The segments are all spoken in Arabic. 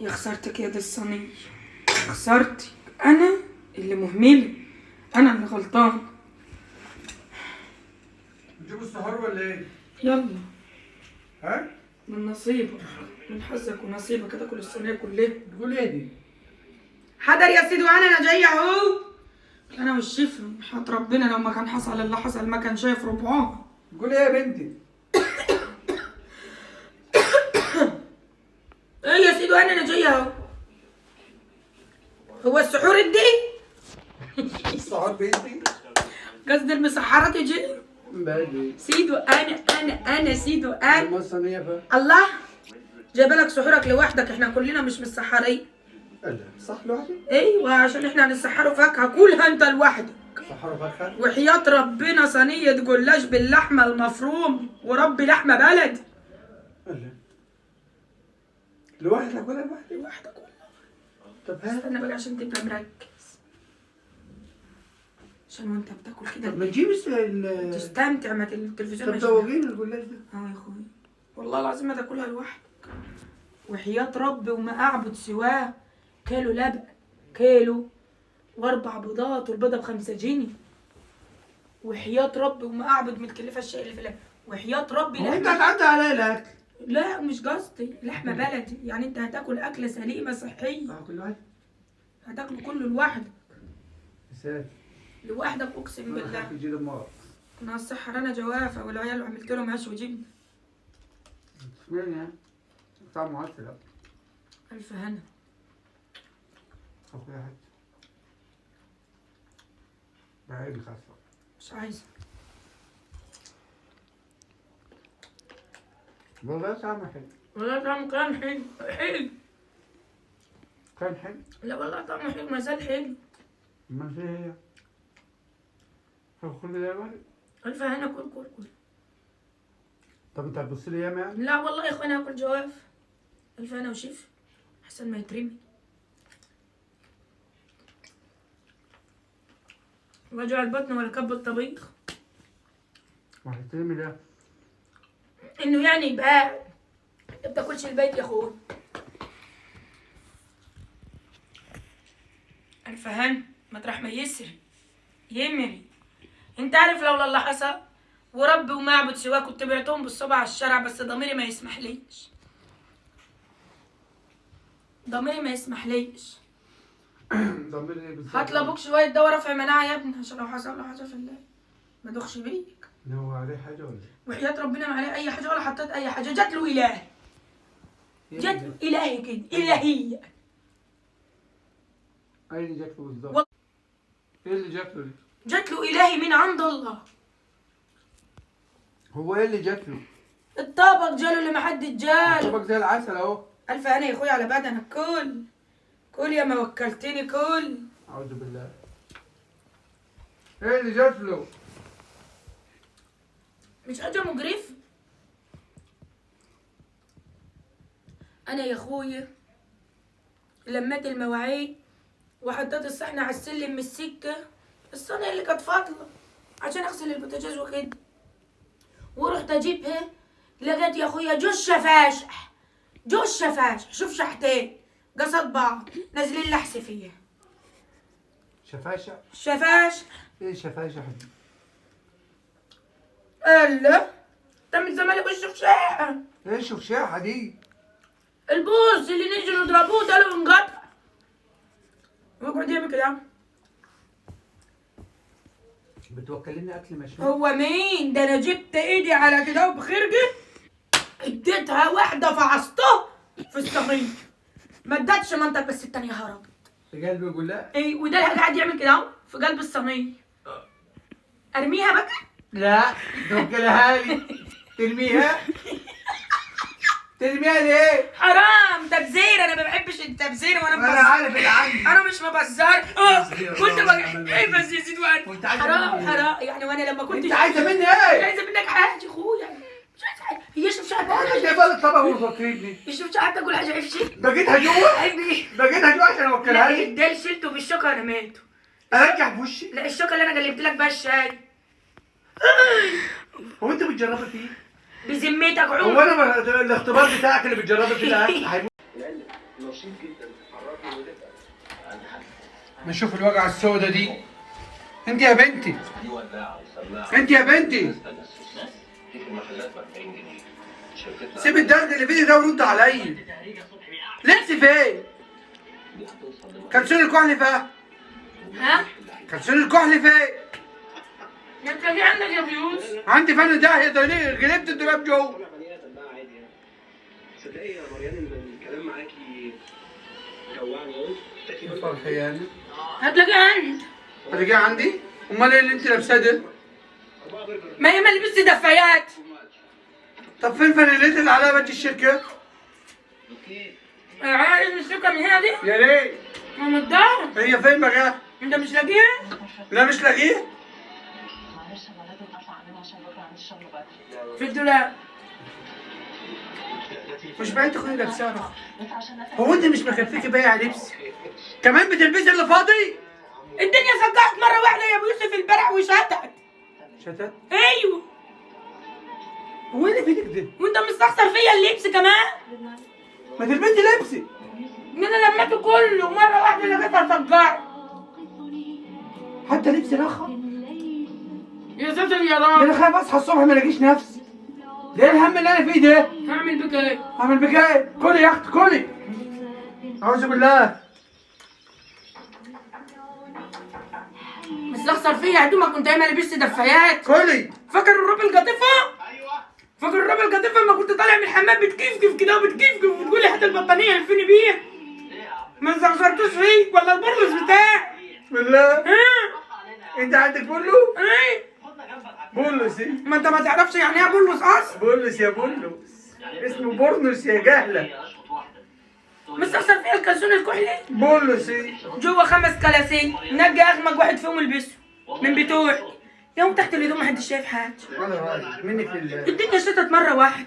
يا خسارتك يا دي الصينية، خسارتك. أنا اللي مهملة، أنا اللي غلطان. نجيب السحور ولا ايه؟ يلا ها؟ من نصيبك، من حظك ونصيبك هتاكل الصينية كلها. تقول ايه دي؟ حضر يا سيدي وأنا جاية أهو. أنا والشفا حط ربنا لو ما كان حصل اللي حصل ما كان شايف ربعها. تقول ايه يا بنتي؟ إيه يا سيدي وأنا جاية أهو. هو السحور الدين؟ السحور بنتي؟ قصدي المسحرات يجي. بدري سيدو أنا سيدو أنا. ما الصينية فا؟ الله جايبه لك سحورك لوحدك، احنا كلنا مش متسحرين. لا صح لوحدي؟ ايوه عشان احنا هنسحروا فاكهه كلها انت لوحدك. سحور فاكهة؟ وحياة ربنا صينيه جلاش باللحمه المفروم وربي لحمه بلد. لا لوحدك ولا لوحدي؟ لوحدك والله. طب ها؟ استنى بقى عشان تبقى مركز، عشان وانت بتاكل طب كده ما تجيب تستمتع. ما التلفزيون طب مش دوقينا الجلاش ده. اه يا اخوي والله العظيم ما تاكلها لوحدك. وحياة ربي وما اعبد سواه. كيلو لبن، كيلو واربع بيضات والبيضه ب5 جنيه. وحياة ربي وما اعبد متكلفه الشيء اللي في اللبن. وحياة ربي هو انت لحمه. هتعدي عليا الاكل؟ لا مش قصدي، لحمه بلدي يعني انت هتاكل اكله سليمه صحيه. كل واحد؟ هتاكله كله لوحدك. يا ساتر لوحدك اقسم بالله. تجي دمار. انا الصحة انا جوافه والعيال عملت لهم عيش وجبنه. اشمعنى يعني؟ طعمه عسل. الف هنا. اخويا حاج بعيد خاصة. مش عايزه. والله طعمه حلو. والله طعمه كان حلو حلو. كان حلو؟ لا والله طعمه حلو ما زال حلو. ما في هي. طب كل ده بقى؟ الف هنا. كل كل كل. طب انت هتبص لي ياما يعني؟ لا والله يا اخواني هاكل جواف. الف هنا وشيف احسن ما يترمي. وجع البطن ولا كب الطبيخ. وهترمي ده؟ انه يعني يبقى ما بتاكلش البيت يا اخوي. الف هنا مطرح ما يسري يمري. انت عارف لولا اللي حصل وربي وما اعبد سواه كنت بعتهم بالصبع على الشارع، بس ضميري ما يسمحليش. ضميري ما يسمحليش. ضميري ايه بالظبط؟ هات لابوك شويه دواء رفع مناعه يا ابني عشان لو حصل له حاجه في الليل ما دوخش بيك. هو عليه حاجة ولا ايه؟ وحياة ربنا ما عليه اي حاجه ولا حطيت اي حاجه. جات له الهي. جات له الهي كده الهيه. ايه اللي جات له بالظبط؟ و- ايه اللي جات له دي؟ جات له الهي من عند الله. هو ايه اللي جات له؟ الطبق جاله اللي ما حد جاله. طبق زي العسل اهو. الف هنا يا اخويا على بدنك. كل كل يا ما وكلتني كل. اعوذ بالله. ايه اللي جات له؟ مش حاجه مقرفه. انا يا اخويا لميت المواعين وحطيت الصحن على السلم من السكه، الصينيه اللي كانت فاضله عشان اغسل البوتاجاز وكده، ورحت اجيبها لقيت يا اخويا جوز شفاشح. جوز شفاشح شوف شحتين قصد بعض نازلين لحس فيها. شفاشة؟ شفاش ايه شفاشة دي؟ الا ده من زمان بالشفشاحه. ايه شفشاحة دي؟ البوس اللي نيجي نضربوه ده له انقطع. واقعد يعمل كده. بتوكلني اكل مشوي؟ هو مين ده؟ انا جبت ايدي على كده وبخرجه اديتها واحده فعصتها في الصينيه. ما ادتش منطق بس التانيه هربت. في قلبي يقول لا؟ اي وده اللي قاعد يعمل كده اهو في قلب الصينيه. ارميها بقى؟ لا توكلها لي. ترميها؟ ترميها ليه؟ حرام تبذير. انا ما بحبش التبذير وانا انا مبذر. عارف اللي عندي. انا مش مبذر. كنت ايه بس يزيد وانت وانا عايزة حرام مني إيه؟ حرام يعني. وانا لما كنت انت عايزة مني مش ايه؟ عايزه منك حاجه اخويا. مش عايزه حاجه. هي شوف شعرك انا جايبه الطبق وفكرني. شوف شعرك تاكل حاجه عفشي. بقيتها جوه؟ قلبي بقيتها جوه عشان اوكلها لا لي؟ الدال شلته بالشوكه رميته. ارجع في وشي؟ لا الشوكه اللي انا قلبت لك بها الشاي. هو انت بتجربي فيه؟ بذمتك هو عمر. انا الاختبار بتاعك اللي بتجربي فيه الاكل هيموت؟ نشيط جدا عرفني ودفع. نشوف الوجعة السوداء دي. انت يا بنتي، انت يا بنتي، سيب الدرج اللي في ايدك ده ورد عليا. لبسي فين؟ كلسون الكحل فين؟ ها؟ كلسون الكحل فين؟ ما انت في عندك يا بيوس؟ عندي فن داهية ده ليه؟ جلبت الدولاب جوه. طالع بني ادم بقى عادي يعني. تصدقي يا مريان ان الكلام معاكي جوعني قوي. يا فرحي يعني. هتلاقيها عندي. هتجي عندي؟ امال ايه اللي انت لابساه ده؟ ما هي ما لبست دفايات. طب فين فانيلات اللي عليها بادج الشركة؟ عايز الشركة من هنا دي؟ يا ريت. من الدار؟ هي فين بقى؟ انت مش لاقيها؟ لا مش لاقيه. معلش انا لازم اطلع منها عشان بكره عندي الشغل بدري. في الدولاب. مش بعيد تكوني لابساها رخص. بس عشان هو انت مش مكفيكي بايع لبس؟ كمان بتلبسي اللي فاضي؟ الدنيا فقعت مرة واحدة يا ابو يوسف البرع وشتت. شتات؟ ايوه. هو ايه اللي في ايدك ده؟ وانت مستخسر فيا اللبس كمان؟ ما تلبسي لبسي. ان انا لميته كله مرة واحدة لقيتها فقعت. حتى لبسي رخص. يا ساتر يا ده رب. انا خايف اصحى الصبح ما الاقيش نفسي. ده ايه الهم اللي انا فيه ده؟ هعمل بك ايه؟ اعمل بك ايه؟ كلي يا اختي كلي. اعوذ بالله. مستخسر فيا هدومك كنت ايما لبست دفايات. كلي. فاكر الربع القطيفة؟ فاكر الربع القطيفة لما كنت طالع من الحمام بتكيفكف كده وبتكيفكف وتقول لي هات البطانية الفيني بيها؟ ما استخسرتوش فيك ولا البرلس بتاعي؟ بالله. ها؟ انت عندك بولو؟ ايه؟ بولس ايه؟ ما انت ما تعرفش يعني ايه بولس اصلا؟ بولس يا بولس. اسمه بورنوس يا جهلة. مستخسر فيها الكلسون الكحلي؟ بولس ايه؟ جوه 5 كلاسين، نجي اغمق واحد فيهم البسه من بتوعي. يوم تحت الهدوم محدش شايف حاجه. وانا رايح منك لله. الدنيا شتت مره واحده.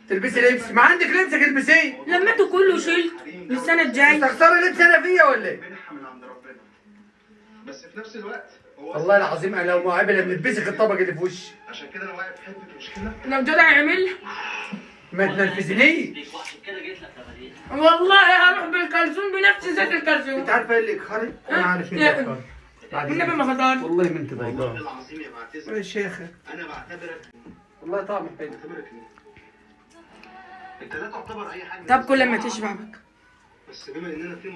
تلبسي لبس، ما عندك لبسك البسيه. لميته كله وشلت للسنه الجايه. مستخسرة لبس انا فيا ولا ايه؟ منحة من عند ربنا. بس في نفس الوقت هو والله العظيم انا لو معابي لما بنلبسك الطبق اللي في وشي. عشان كده انا واقف في حته مشكله. لو جدع يعملها ما تنرفزنيش. والله هروح بالكلسون بنفس ذات الكلسون. انت عارفه ايه اللي يقهرك؟ انا عارف ايه اللي لا. يقهرك. بعد النبي كده. ما غدار. والله ما انت والله ضايقان. العظيم يا بعتذر. يا شيخة. انا بعتبرك والله طعم حلو. بعتبرك مين؟ انت لا تعتبر اي حاجه. طب كل ما تشبع بك. بس بما اننا في